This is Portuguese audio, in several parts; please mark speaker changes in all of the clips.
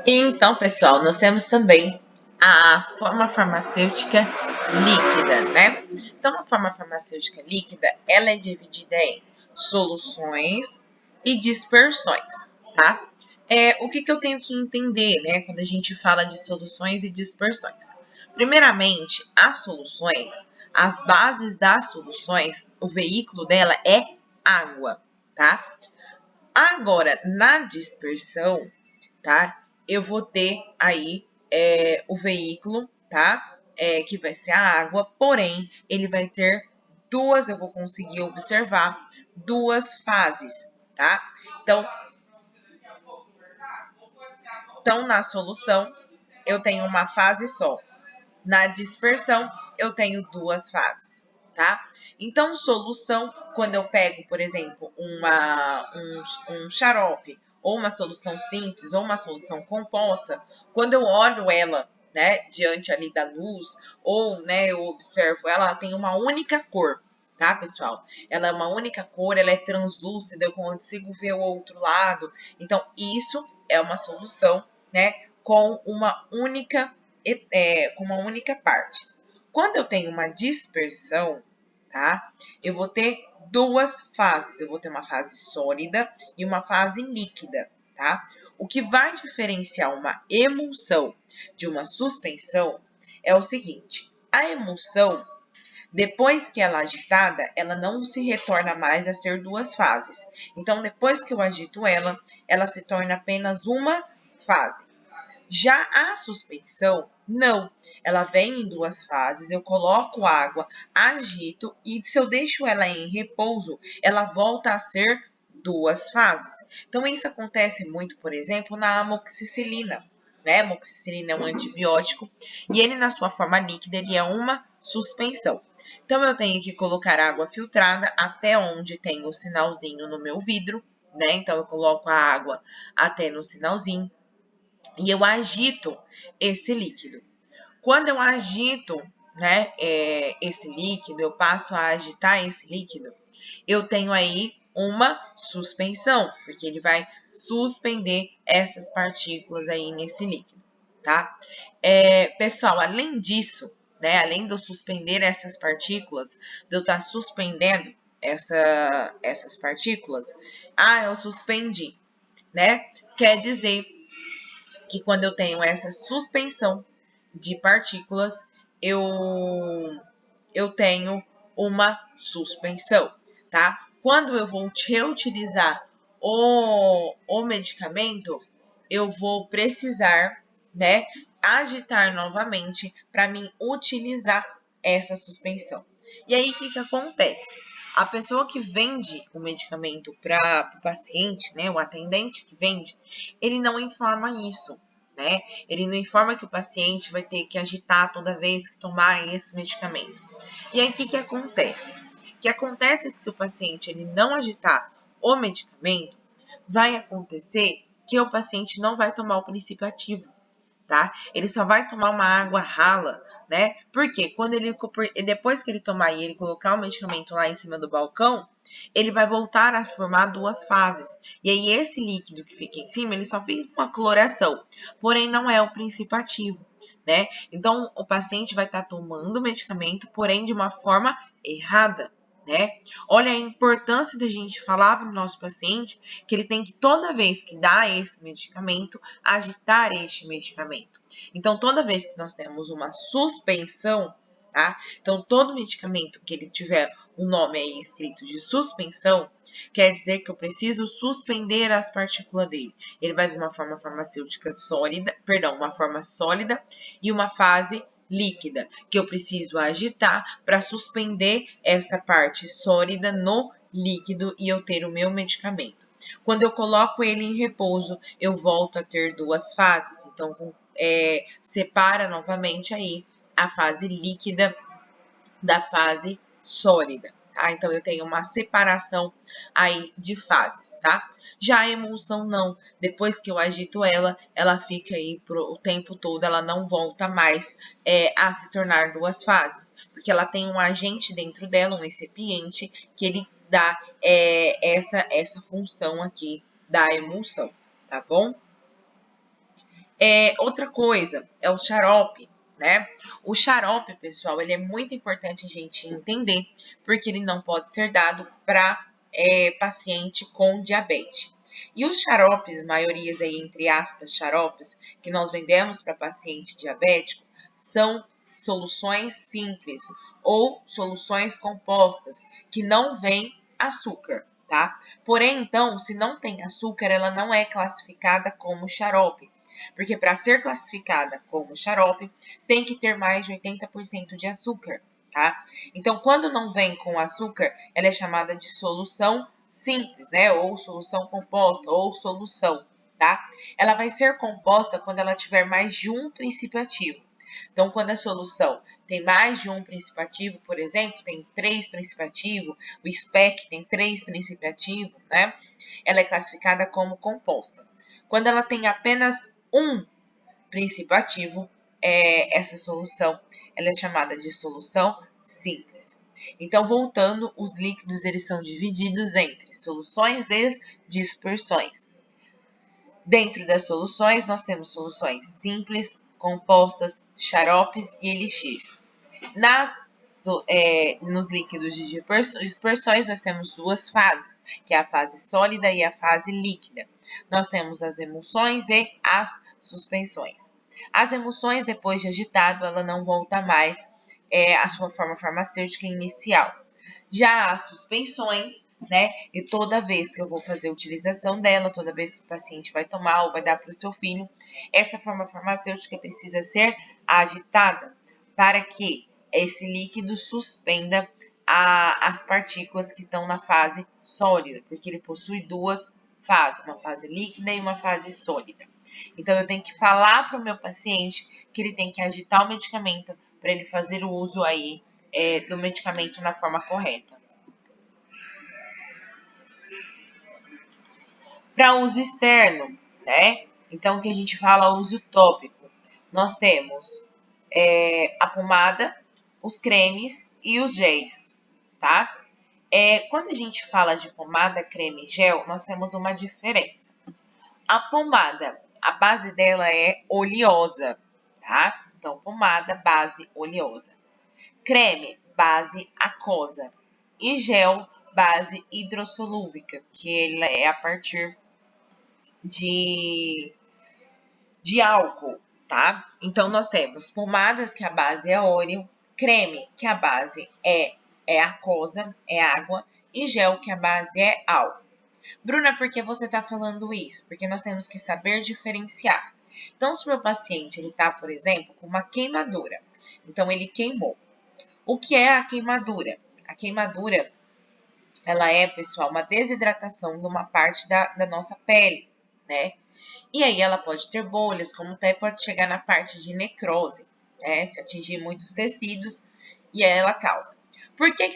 Speaker 1: Então, pessoal, nós temos também a forma farmacêutica líquida, né? Então, a forma farmacêutica líquida, ela é dividida em soluções e dispersões, tá? O que eu tenho que entender, né, quando a gente fala de soluções e dispersões? Primeiramente, as soluções, as bases das soluções, o veículo dela é água, tá? Agora, na dispersão, tá? Eu vou ter aí o veículo, tá? Que vai ser a água, porém, ele vai ter duas, eu vou conseguir observar, duas fases, tá? Então, na solução, eu tenho uma fase só. Na dispersão, eu tenho duas fases, tá? Então, solução, quando eu pego, por exemplo, um xarope, ou uma solução simples, ou uma solução composta, quando eu olho ela, né, diante ali da luz, ou, né, eu observo ela tem uma única cor, tá, pessoal? Ela é uma única cor, ela é translúcida, eu consigo ver o outro lado. Então, isso é uma solução, né, com uma única parte. Quando eu tenho uma dispersão, tá? Eu vou ter duas fases. Eu vou ter uma fase sólida e uma fase líquida, tá? O que vai diferenciar uma emulsão de uma suspensão é o seguinte: a emulsão, depois que ela é agitada, ela não se retorna mais a ser duas fases. Então, depois que eu agito ela, ela se torna apenas uma fase. Já a suspensão, não. Ela vem em duas fases, eu coloco água, agito e se eu deixo ela em repouso, ela volta a ser duas fases. Então, isso acontece muito, por exemplo, na amoxicilina. Né? A amoxicilina é um antibiótico e ele, na sua forma líquida, ele é uma suspensão. Então, eu tenho que colocar água filtrada até onde tem o sinalzinho no meu vidro, né? Então, eu coloco a água até no sinalzinho e eu agito esse líquido. Quando eu agito, né, esse líquido, eu passo a agitar esse líquido, eu tenho aí uma suspensão, porque ele vai suspender essas partículas aí nesse líquido, tá? Pessoal, além disso, né, além de eu suspender essas partículas, de eu estar suspendendo essas partículas, eu suspendi, né? Quer dizer que quando eu tenho essa suspensão de partículas, eu tenho uma suspensão, tá? Quando eu vou reutilizar o medicamento, eu vou precisar, né, agitar novamente para mim utilizar essa suspensão. E aí, o que acontece? A pessoa que vende o medicamento para o paciente, né, o atendente que vende, ele não informa isso, né? Ele não informa que o paciente vai ter que agitar toda vez que tomar esse medicamento. E aí, o que acontece? O que acontece é que se o paciente ele não agitar o medicamento, vai acontecer que o paciente não vai tomar o princípio ativo, tá? Ele só vai tomar uma água rala, né? Porque depois que ele tomar e ele colocar o medicamento lá em cima do balcão, ele vai voltar a formar duas fases. E aí esse líquido que fica em cima, ele só fica com a coloração, porém não é o princípio ativo, né? Então o paciente vai estar tomando o medicamento, porém de uma forma errada. Né? Olha a importância da gente falar para o nosso paciente que ele tem que, toda vez que dá esse medicamento, agitar este medicamento. Então, toda vez que nós temos uma suspensão, tá? Então, todo medicamento que ele tiver o nome aí escrito de suspensão, quer dizer que eu preciso suspender as partículas dele. Ele vai vir uma forma farmacêutica sólida, uma forma sólida e uma fase líquida, que eu preciso agitar para suspender essa parte sólida no líquido e eu ter o meu medicamento. Quando eu coloco ele em repouso, eu volto a ter duas fases. Então, separa novamente aí a fase líquida da fase sólida, tá? Então, eu tenho uma separação aí de fases, tá? Já a emulsão não, depois que eu agito ela, ela fica aí o tempo todo, ela não volta mais a se tornar duas fases, porque ela tem um agente dentro dela, um recipiente, que ele dá essa função aqui da emulsão, tá bom? Outra coisa é o xarope, né? O xarope, pessoal, ele é muito importante a gente entender, porque ele não pode ser dado para paciente com diabetes. E os xaropes, maiorias aí, entre aspas, xaropes, que nós vendemos para paciente diabético, são soluções simples ou soluções compostas, que não vêm açúcar, tá? Porém, então, se não tem açúcar, ela não é classificada como xarope, porque para ser classificada como xarope, tem que ter mais de 80% de açúcar, tá? Então, quando não vem com açúcar, ela é chamada de solução simples, né? Ou solução composta, ou solução, tá? Ela vai ser composta quando ela tiver mais de um princípio ativo. Então, quando a solução tem mais de um princípio ativo, por exemplo, tem 3 princípios ativos, o SPEC tem 3 princípios ativos, né? Ela é classificada como composta. Quando ela tem apenas um princípio ativo, essa solução ela é chamada de solução simples. Então, voltando, os líquidos eles são divididos entre soluções e dispersões. Dentro das soluções, nós temos soluções simples, compostas, xaropes e elixirs. Nos líquidos de dispersões, nós temos duas fases, que é a fase sólida e a fase líquida. Nós temos as emulsões e as suspensões. As emulsões, depois de agitado, ela não volta mais à sua forma farmacêutica inicial. Já as suspensões, né? E toda vez que eu vou fazer a utilização dela, toda vez que o paciente vai tomar ou vai dar para o seu filho, essa forma farmacêutica precisa ser agitada para que esse líquido suspenda as partículas que estão na fase sólida, porque ele possui duas fases, uma fase líquida e uma fase sólida. Então, eu tenho que falar para o meu paciente que ele tem que agitar o medicamento para ele fazer o uso aí do medicamento na forma correta. Para uso externo, né? Então, o que a gente fala uso tópico, nós temos a pomada, os cremes e os géis, tá? Quando a gente fala de pomada, creme e gel, nós temos uma diferença. A pomada, a base dela é oleosa, tá? Então, pomada, base oleosa. Creme, base aquosa. E gel, base hidrossolúbica, que ele é a partir de álcool, tá? Então, nós temos pomadas, que a base é óleo, creme, que a base é aquosa, é água, e gel, que a base é álcool. Bruna, por que você está falando isso? Porque nós temos que saber diferenciar. Então, se o meu paciente está, por exemplo, com uma queimadura, então ele queimou. O que é a queimadura? A queimadura, ela é, pessoal, uma desidratação de uma parte da nossa pele, né? E aí ela pode ter bolhas, como até pode chegar na parte de necrose, né? Se atingir muitos tecidos, e aí ela causa. Por que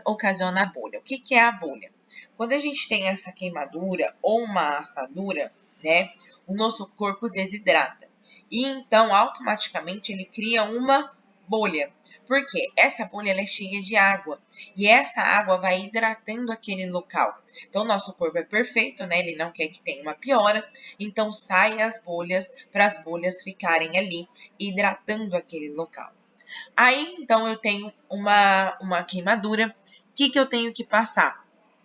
Speaker 1: ocasiona a bolha? O que é a bolha? Quando a gente tem essa queimadura ou uma assadura, né? O nosso corpo desidrata. E então, automaticamente, ele cria uma bolha. Porque essa bolha ela é cheia de água. E essa água vai hidratando aquele local. Então, o nosso corpo é perfeito, né? Ele não quer que tenha uma piora. Então, sai as bolhas para as bolhas ficarem ali, hidratando aquele local. Aí, então, eu tenho uma queimadura. O que eu tenho que passar?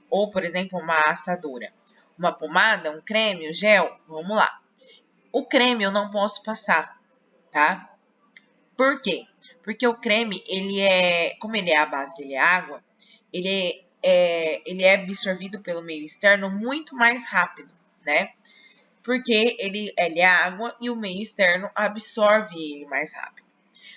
Speaker 1: Ou, por exemplo, uma assadura. Uma pomada, um creme, um gel? Vamos lá. O creme eu não posso passar, tá? Por quê? Porque o creme, como ele é a base dele é água, ele é absorvido pelo meio externo muito mais rápido, né? Porque ele é água e o meio externo absorve ele mais rápido.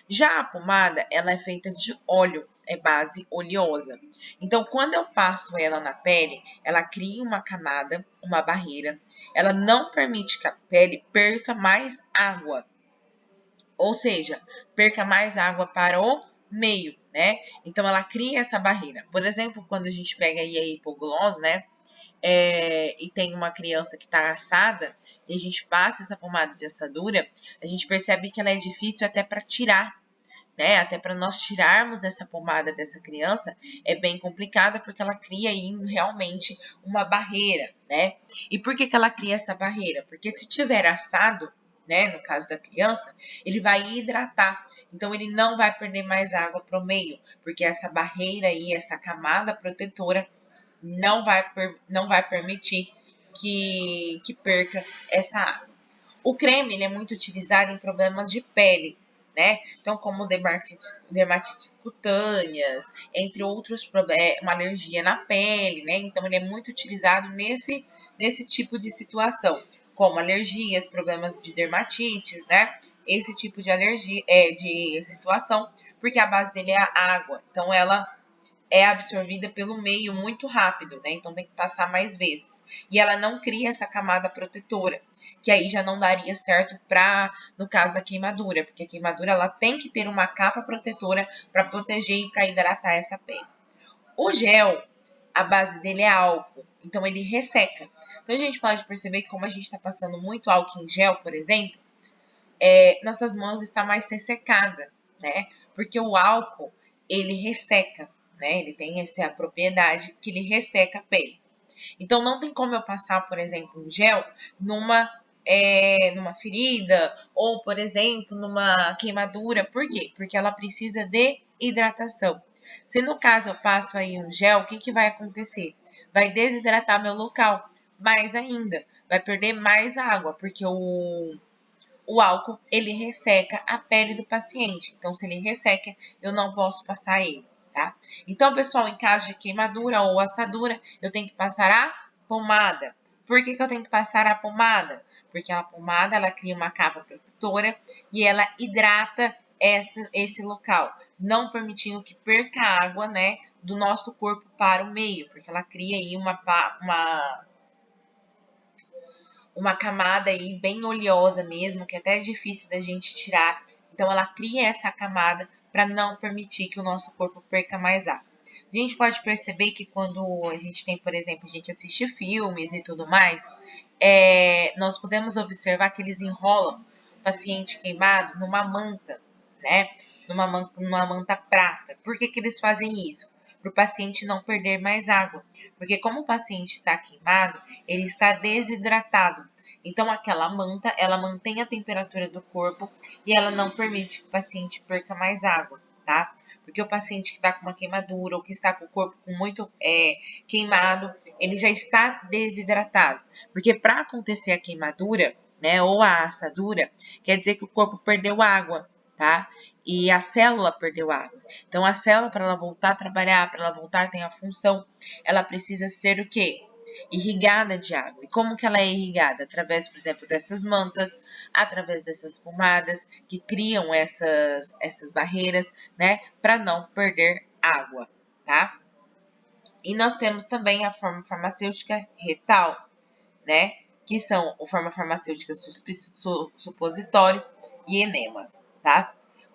Speaker 1: Já a pomada, ela é feita de óleo, é base oleosa. Então, quando eu passo ela na pele, ela cria uma camada, uma barreira. Ela não permite que a pele perca mais água. Ou seja, perca mais água para o meio. né? Então ela cria essa barreira. Por exemplo, quando a gente pega aí a hipoglose, né? E tem uma criança que está assada e a gente passa essa pomada de assadura, a gente percebe que ela é difícil até para tirar, né? Até para nós tirarmos essa pomada dessa criança é bem complicado porque ela cria aí realmente uma barreira, né? E por que ela cria essa barreira? Porque se tiver assado, né, no caso da criança, ele vai hidratar. Então ele não vai perder mais água para o meio, porque essa barreira aí, essa camada protetora não vai permitir que perca essa água. O creme ele é muito utilizado em problemas de pele, né? Então, como dermatites cutâneas, entre outros problemas, uma alergia na pele, né? Então, ele é muito utilizado nesse tipo de situação, como alergias, problemas de dermatites, né? Esse tipo de alergia, de situação, porque a base dele é a água. Então, ela é absorvida pelo meio muito rápido, né? Então tem que passar mais vezes. E ela não cria essa camada protetora, que aí já não daria certo para no caso da queimadura, porque a queimadura ela tem que ter uma capa protetora para proteger e para hidratar essa pele. O gel, a base dele é álcool, então ele resseca. Então a gente pode perceber que como a gente está passando muito álcool em gel, por exemplo, nossas mãos estão mais ressecadas, né? Porque o álcool, ele resseca, né? Ele tem essa propriedade que ele resseca a pele. Então, não tem como eu passar, por exemplo, um gel numa ferida ou, por exemplo, numa queimadura. Por quê? Porque ela precisa de hidratação. Se no caso eu passo aí um gel, o que vai acontecer? Vai desidratar meu local mais ainda. Vai perder mais água, porque o álcool, ele resseca a pele do paciente. Então, se ele resseca, eu não posso passar ele, tá? Então, pessoal, em caso de queimadura ou assadura, eu tenho que passar a pomada. Por que eu tenho que passar a pomada? Porque a pomada, ela cria uma capa protetora e ela hidrata esse local, não permitindo que perca água, né, do nosso corpo para o meio, porque ela cria aí uma camada aí bem oleosa mesmo, que até é difícil da gente tirar. Então ela cria essa camada para não permitir que o nosso corpo perca mais água. A gente pode perceber que quando a gente tem, por exemplo, a gente assiste filmes e tudo mais, nós podemos observar que eles enrolam o paciente queimado numa manta, né? Numa manta prata. Por que eles fazem isso? Para o paciente não perder mais água. Porque como o paciente está queimado, ele está desidratado. Então, aquela manta, ela mantém a temperatura do corpo e ela não permite que o paciente perca mais água, tá? Porque o paciente que está com uma queimadura ou que está com o corpo muito queimado, ele já está desidratado. Porque para acontecer a queimadura, né, ou a assadura, quer dizer que o corpo perdeu água, tá? E a célula perdeu água. Então, a célula, para ela voltar a trabalhar, para ela voltar a ter a função, ela precisa ser o quê? Irrigada de água. E como que ela é irrigada? Através, por exemplo, dessas mantas, através dessas pomadas que criam essas barreiras, né? Para não perder água, tá? E nós temos também a forma farmacêutica retal, né? Que são a forma farmacêutica supositório e enemas, tá?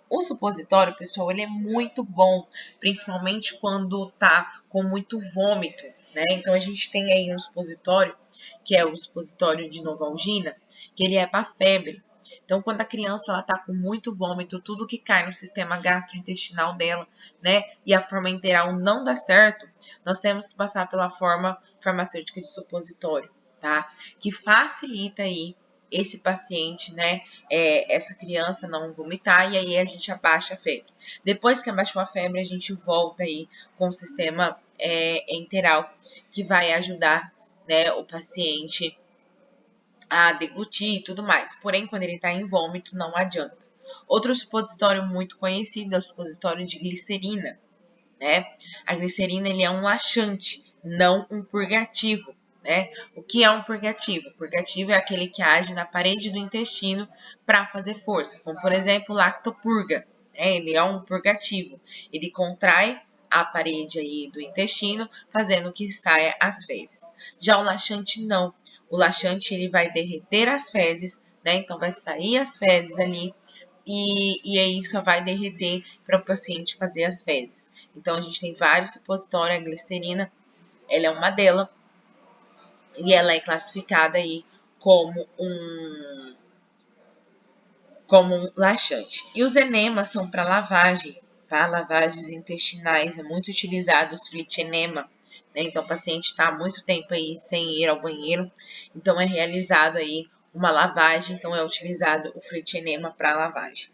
Speaker 1: O supositório, pessoal, ele é muito bom, principalmente quando tá com muito vômito, né? Então a gente tem aí um supositório, que é o supositório de Novalgina, que ele é para febre. Então, quando a criança ela tá com muito vômito, tudo que cai no sistema gastrointestinal dela, né, e a forma enteral não dá certo, nós temos que passar pela forma farmacêutica de supositório, tá? Que facilita aí esse paciente, né, essa criança não vomitar, e aí a gente abaixa a febre. Depois que abaixou a febre, a gente volta aí com o sistema enteral, que vai ajudar, né, o paciente a deglutir e tudo mais. Porém, quando ele está em vômito, não adianta. Outro supositório muito conhecido é o supositório de glicerina, né? A glicerina ele é um laxante, não um purgativo, né? O que é um purgativo? O purgativo é aquele que age na parede do intestino para fazer força, como por exemplo, o lactopurga, né? Ele é um purgativo. Ele contrai a parede aí do intestino, fazendo que saia as fezes. Já o laxante não. O laxante ele vai derreter as fezes, né? Então vai sair as fezes ali e aí só vai derreter para o paciente fazer as fezes. Então, a gente tem vários supositórios, a glicerina, ela é uma delas, e ela é classificada aí como um laxante. E os enemas são para lavagem, tá? Lavagens intestinais, é muito utilizado os flit enema, né? Então, o paciente está há muito tempo aí sem ir ao banheiro, então é realizado aí uma lavagem, então é utilizado o flit enema para lavagem.